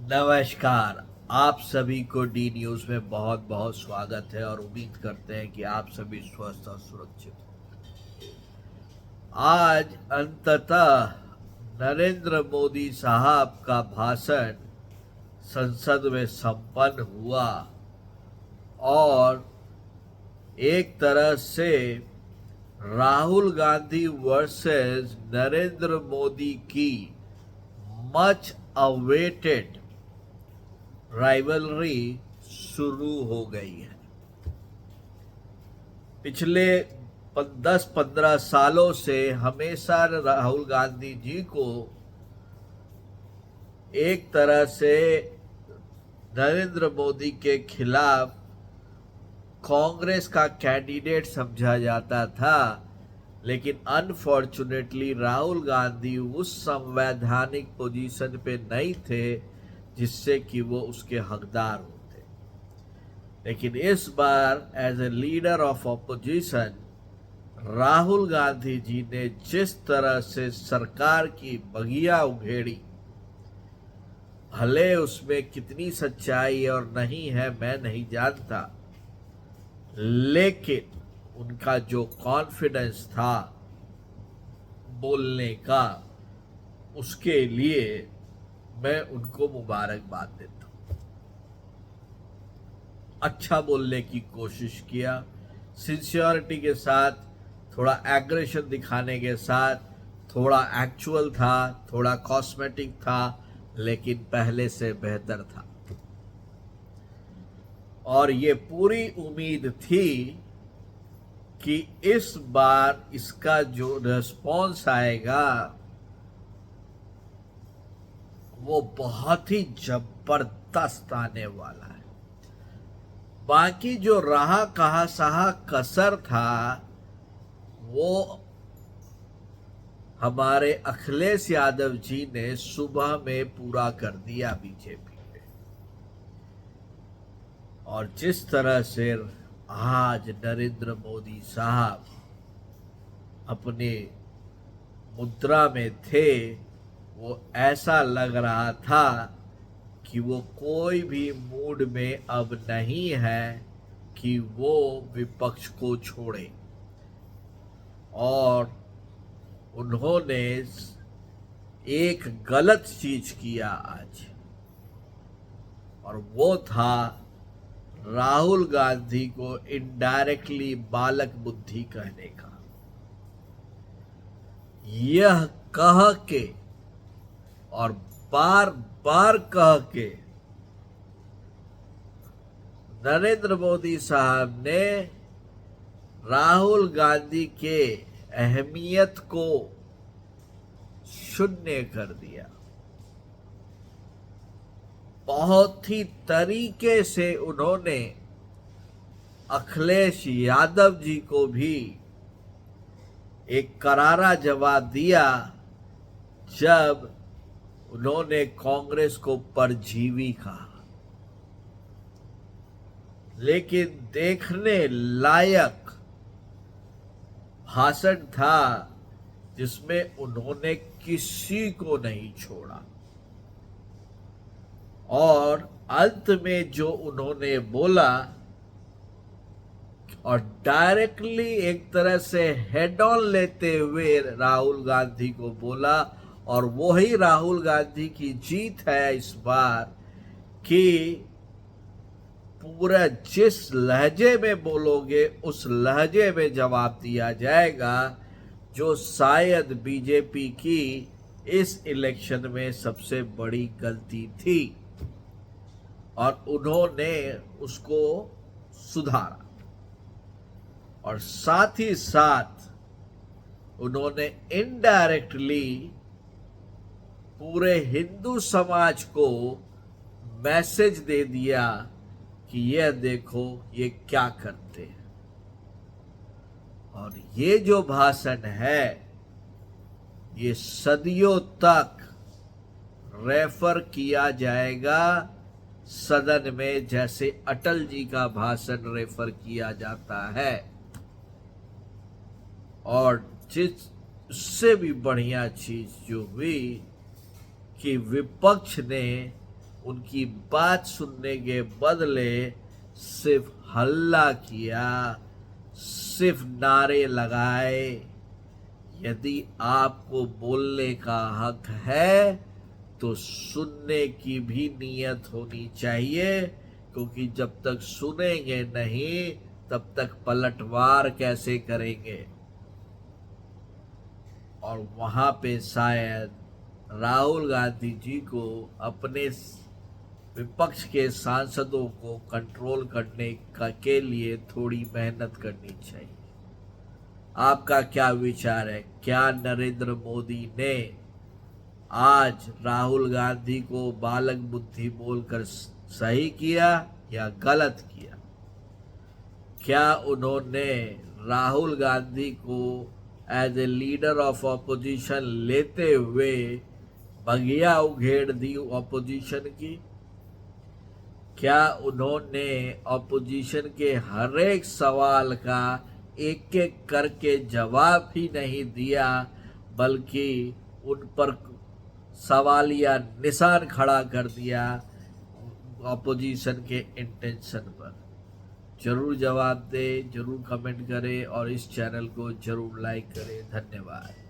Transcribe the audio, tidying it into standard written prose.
नमस्कार। आप सभी को डी न्यूज़ में बहुत बहुत स्वागत है और उम्मीद करते हैं कि आप सभी स्वस्थ और सुरक्षित हैं। आज अंततः नरेंद्र मोदी साहब का भाषण संसद में संपन्न हुआ और एक तरह से राहुल गांधी वर्सेस नरेंद्र मोदी की मच अवेटेड राइवलरी शुरू हो गई है। पिछले 10-15 सालों से हमेशा राहुल गांधी जी को एक तरह से नरेंद्र मोदी के खिलाफ कांग्रेस का कैंडिडेट समझा जाता था, लेकिन अनफॉर्चुनेटली राहुल गांधी उस संवैधानिक पोजीशन पे नहीं थे जिससे कि वो उसके हकदार होते। लेकिन इस बार as a leader of opposition Rahul Gandhi ji ने जिस तरह से सरकार की बगिया उघेड़ी, भले उसमें कितनी सच्चाई और नहीं है मैं नहीं जानता, लेकिन उनका जो कॉन्फिडेंस था बोलने का, उसके लिए मैं उनको मुबारकबाद देता हूँ। अच्छा बोलने की कोशिश किया, सिंसियरिटी के साथ, थोड़ा एग्रेशन दिखाने के साथ, थोड़ा एक्चुअल था, थोड़ा कॉस्मेटिक था, लेकिन पहले से बेहतर था। और ये पूरी उम्मीद थी कि इस बार इसका जो रिस्पॉन्स आएगा वो बहुत ही जबरदस्त आने वाला है। बाकी जो रहा कहा सहा कसर था वो हमारे अखिलेश यादव जी ने सुबह में पूरा कर दिया बीजेपी पे। और जिस तरह से आज नरेंद्र मोदी साहब अपने मुद्रा में थे, वो ऐसा लग रहा था कि वो कोई भी मूड में अब नहीं है कि वो विपक्ष को छोड़े। और उन्होंने एक गलत चीज किया आज, और वो था राहुल गांधी को इनडायरेक्टली बालक बुद्धि कहने का। यह कह के और बार बार कह के नरेंद्र मोदी साहब ने राहुल गांधी के अहमियत को शून्य कर दिया। बहुत ही तरीके से उन्होंने अखिलेश यादव जी को भी एक करारा जवाब दिया जब उन्होंने कांग्रेस को परजीवी कहा। लेकिन देखने लायक भाषण था जिसमें उन्होंने किसी को नहीं छोड़ा। और अंत में जो उन्होंने बोला और डायरेक्टली एक तरह से हेड ऑन लेते हुए राहुल गांधी को बोला, और वही राहुल गांधी की जीत है इस बार कि पूरा जिस लहजे में बोलोगे उस लहजे में जवाब दिया जाएगा, जो शायद बीजेपी की इस इलेक्शन में सबसे बड़ी गलती थी, और उन्होंने उसको सुधारा। और साथ ही साथ उन्होंने इनडायरेक्टली पूरे हिंदू समाज को मैसेज दे दिया कि यह देखो ये क्या करते हैं। और ये जो भाषण है ये सदियों तक रेफर किया जाएगा सदन में, जैसे अटल जी का भाषण रेफर किया जाता है। और जिससे भी बढ़िया चीज जो हुई कि विपक्ष ने उनकी बात सुनने के बदले सिर्फ हल्ला किया, सिर्फ नारे लगाए। यदि आपको बोलने का हक है तो सुनने की भी नीयत होनी चाहिए, क्योंकि जब तक सुनेंगे नहीं तब तक पलटवार कैसे करेंगे। और वहां पे शायद राहुल गांधी जी को अपने विपक्ष के सांसदों को कंट्रोल करने के लिए थोड़ी मेहनत करनी चाहिए। आपका क्या विचार है? क्या नरेंद्र मोदी ने आज राहुल गांधी को बालक बुद्धि बोलकर सही किया या गलत किया? क्या उन्होंने राहुल गांधी को as a leader of opposition लेते हुए बगिया उघेड़ दी ऑपोजिशन की? क्या उन्होंने ऑपोजिशन के हर एक सवाल का एक एक करके जवाब ही नहीं दिया, बल्कि उन पर सवालिया निशान खड़ा कर दिया ऑपोजिशन के इंटेंशन पर? जरूर जवाब दें, जरूर कमेंट करें और इस चैनल को जरूर लाइक करें। धन्यवाद।